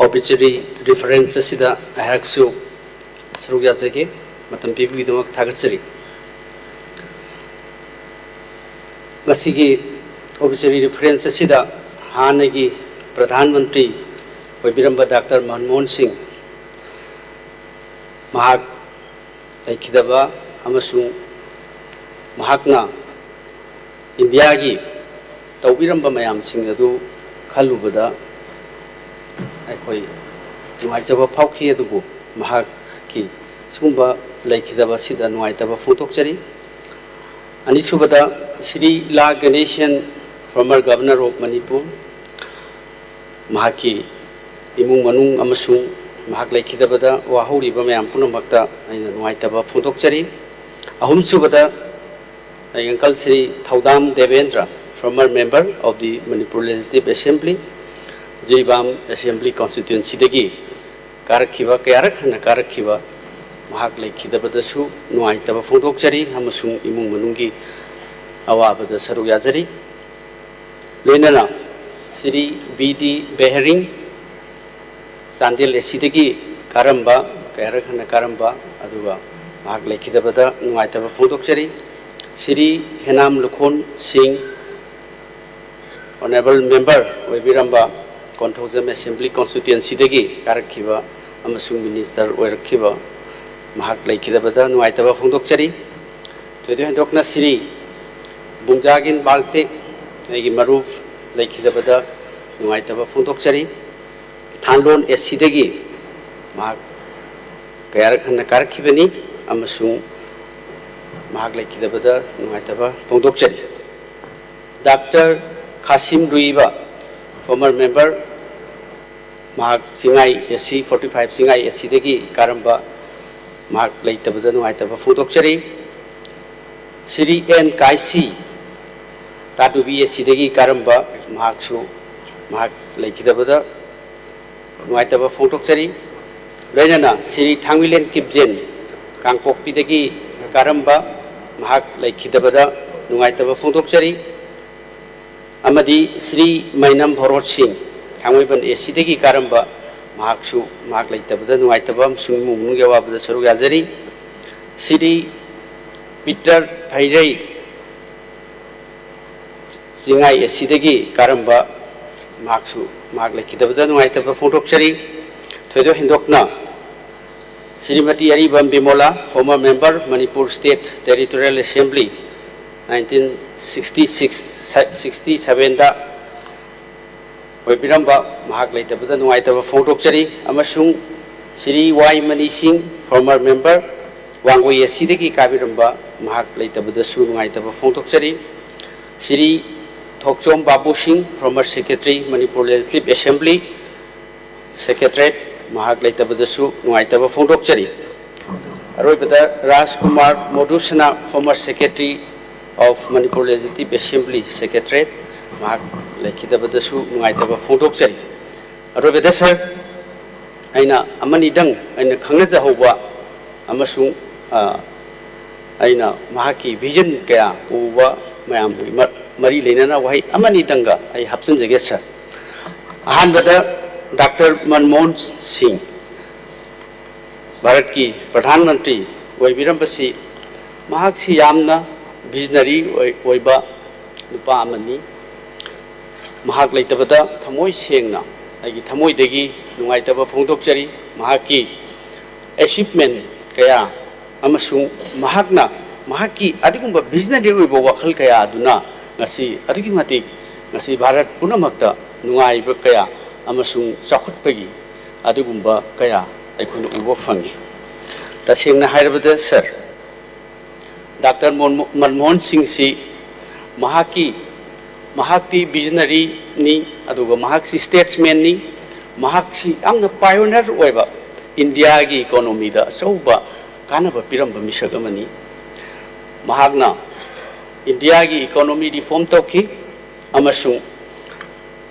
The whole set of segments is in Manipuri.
obituary reference asida ahaksu saruk yajage matam pibigidamak thagatsari ngasigi obituary reference asida hanagi pradhan mantri oibiramba Dr. Manmohan Singh mahak laikidaba amasung mahakna India gi tawbiramba mayam sing adu khalubada aikoi nuaijaba phauki adubu mahak ki sumba laikidaba sida nuaitaba photokchari ani subada Sri La Ganeshan, former governor of Manipur mahaki imung manung amasung mahak laikidabada wahuriba mayam punamakta aina nuaitaba photokchari ahum subada Uncle Sri Thaudam Devendra, former member of the Manipur Legislative Assembly, Jiribam Assembly Constituency dagi karakhiba kayarak hana karakhiba mahak laikidabadasu nuaitaba photokchari amasung imung manunggi awabada saruk yajari loinana Sri B.D. Behring Sandil Esidagi karamba kayarak hana karamba aduga mahak laikidabada nuaitaba photokchari Sri Henam Lukhon Singh, Honorable Member, Webiramba, Konthozam Assembly Constituency Degi, Karakhiba, Amasung Minister, Werkiba, Mahak Laikidabada, Nuaitaba Fundokchari, Tudokna Sri Bungjagin Balte, Nagi Maruf, Laikidabada, Nuaitaba Fundokchari, Tanlon Esidegi, Mahak Kayarakana Karakibani, Amasung mahak laikidabada nuaitaba phongdokchari Dr. Kasim Ruiba, former member mahak Singai SC 45 Singai SC dagi karamba mahak laikidabada nuaitaba phongdokchari Sri N Kaisi Tadubi SC dagi karamba mahaksu mahak laikidabada nuaitaba phongdokchari loinana Sri Thangwilen Kipjen Kangpokpi dagi karamba mahak laikidabada nuaitaba phongdokchari amadi Sri Mainam Bharot Singh Thangwaiban Esidagi karamba mahaksu mahak laikidabada nuaitaba sungmu munung yawabada saruk yajari Sri Peter Bhairei Singai Esidagi karamba mahaksu mahak laikidabada nuaitaba phongdokchari thoido hindokna Srimati Aribam Bimola, former member, Manipur State Territorial Assembly, 1966-67 da Webiramba mahak laikidabada nuaitaba phongdokchari amasung Sri Y Mani Singh, former member, Wangoi Esidagi kabiramba mahak laikidabada su nuaitaba phongdokchari Sri Thokchom Babu Singh, former secretary, Manipur Legislative Assembly, Secretariat mahak laikidabada su nuaitaba phongdokchari aroibada Rajkumar Modusana, former secretary of Manipur Legislative Assembly Secretariat mahak laikidabada su nuaitaba phongdokchari aroibada sir aina amani dang aina khangnaja hoba amasung aina mahaki vision kaya uba mayam mari leinana wahai amani danga ai hapchanjage sir ahanbada Dr. Manmohan Singh, Bharat ki Pradhan Mantri, Oibirambasi, mahak si yamna visionary oiba nupa amani, mahak laikidabada thamoi sengna, agi thamoi degi nuaitaba phongdokchari, mahaki achievement kaya amasung mahakna mahaki adigumba visionary oiba wakhal kaya aduna ngasi adigi matik ngasi Bharat punamakta nuaiba kaya amasung chakhutpagi adugumba kaya aikuna uba fangi tasengna hairabada sir Dr. Manmohan Singh si mahakti visionary ni aduga mahaksi statesman ni mahaksi amna pioneer oiba India gi economy da sauba kanaba piramba misagamani mahakna India gi economy reform tawki amasung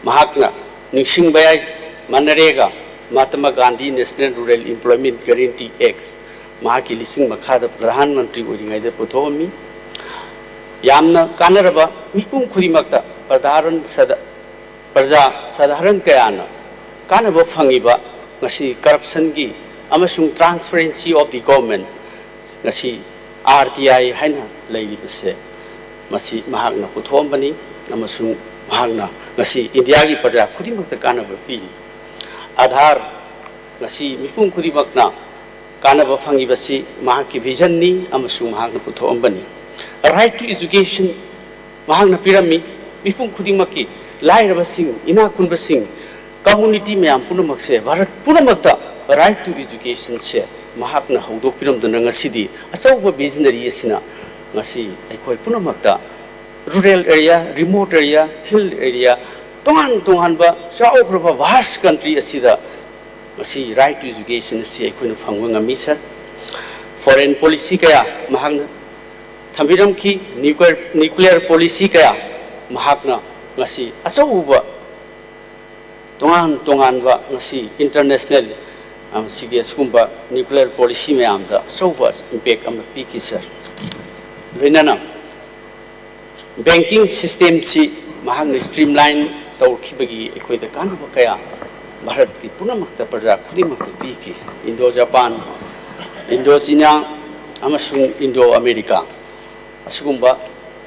mahakna Nixing Bayai Manarega Mahatma Gandhi National Rural Employment Guarantee Act Mahaki Lising Makhada Pradhan Mantri Uringaida Puthomi Yamna Kanaraba Mikum Kurimakta Pradharan Sada Praja Sadharan Kayana कानब फंगिबा ngasi corruption gi amasung transparency of the government ngasi RTI haina leili bese masi mahakna puthom bani amasung mahakna ngasi India gi praja khudimak ta kanaba pili Aadhaar ngasi mifum khudimakna kanaba fangi basi mahaki vision ni amasung mahakna puthom bani right to education mahakna pirami mifum khudimaki lairaba sing ina kunba sing community में हम पुनः मक्से भारत पुनः मक्ता right to education से महाक न होदो पिरम दन ngasi असौ ब visionary सिना ngasi अखोई पुनः मक्ता rural area remote area hill area तोहान बा चाउ Prabha vast country असिदा ngasi right to education से अखोई न फंगो ngami sir foreign policy kaya महाक न थंबिरम की nuclear policy kaya महाक न ngasi असौ ब tongan ba ngasi international sige skumba nuclear policy me amda so was impact am piki sir loinana banking system si mahang streamline taw khibagi ekoi da kan ba kaya bharat ki punamakta praja khudimakta piki indo japan indo china amasung indo america asugumba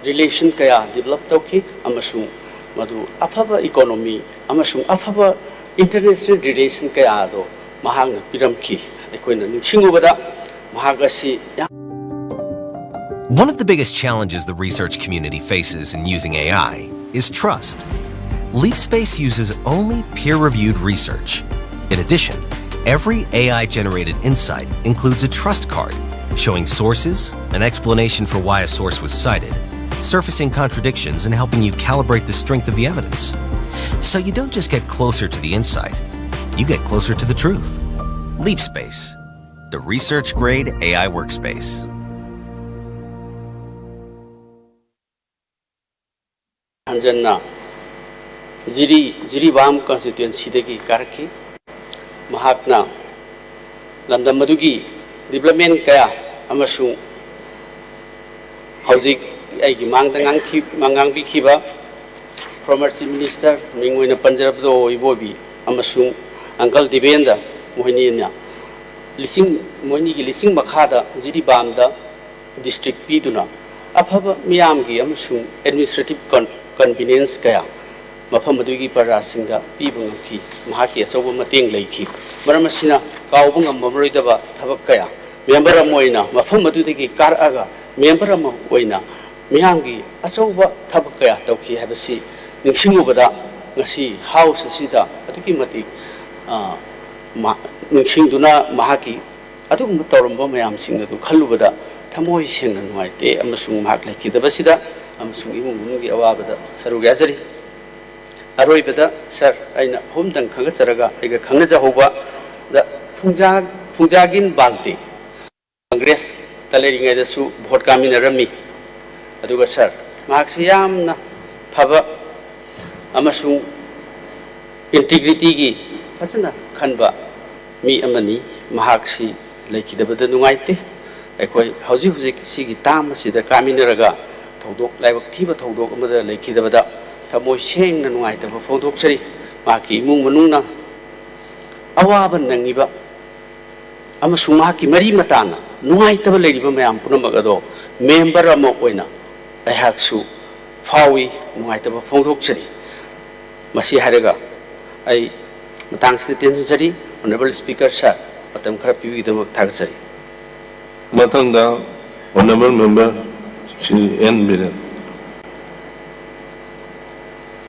relation kaya develop tawki amasung madu afaba economy amasung afaba international relation kaya do mahang piramki ekoina ningsingubada mahagasi. One of the biggest challenges the research community faces in using AI is trust. LeapSpace uses only peer-reviewed research. In addition, every AI-generated insight includes a trust card showing sources, an explanation for why a source was cited, surfacing contradictions and helping you calibrate the strength of the evidence. So you don't just get closer to the insight, you get closer to the truth. LeapSpace, the research-grade AI workspace. Anjana Jiri Bam constituency degi karki Mahakna Lamdamadugi development kaya amasung Hauzik aigi mangang bikiba former chief minister mingwina Punjab do ibobi amasung Uncle Dibenda mohinina moini gi lising makhada Jiri Bamda district piduna afaba miyamgi amasung administrative convenience kaya mafam adugi parasingda pibungki mahaki asobo mateng leiki maramasina kaubung amamroidaba thabak kaya member amoina mafam adudagi karaga member am oina miyamgi asoba thabak kaya tawki habasi ningsingubada ngasi house asida adugi mati ningsingduna mahaki adugum tawramba mayam singadu khallubada thamoi sengna nuaite amasung mahak lekidabasida amasung imunggi awabada sarugajari aroi beda sir aina homdang khangacharaga aiga khangnajahoba da fungjagin balti congress taleringai da su vote kaminarami aduga sir mahakse yamna phaba amasung integrity gi phajana khanba mi amani mahaksi leikidabada nungaite aikoi hauji sigi tam sida kaminaraga thodok laibak thiba thodok amada leikidabada Tamoy seng na nungai ta photo chari maki imung manungna awaban nangiba amasung maki mari matana nungai ta leiriba mayam punamag ado member ama oina aihaksu fawi nungai ta photo chari masi haraga ai matang tension chari honorable speaker sir patam khara piwi da thag chari matang da honorable member Shri N. Biren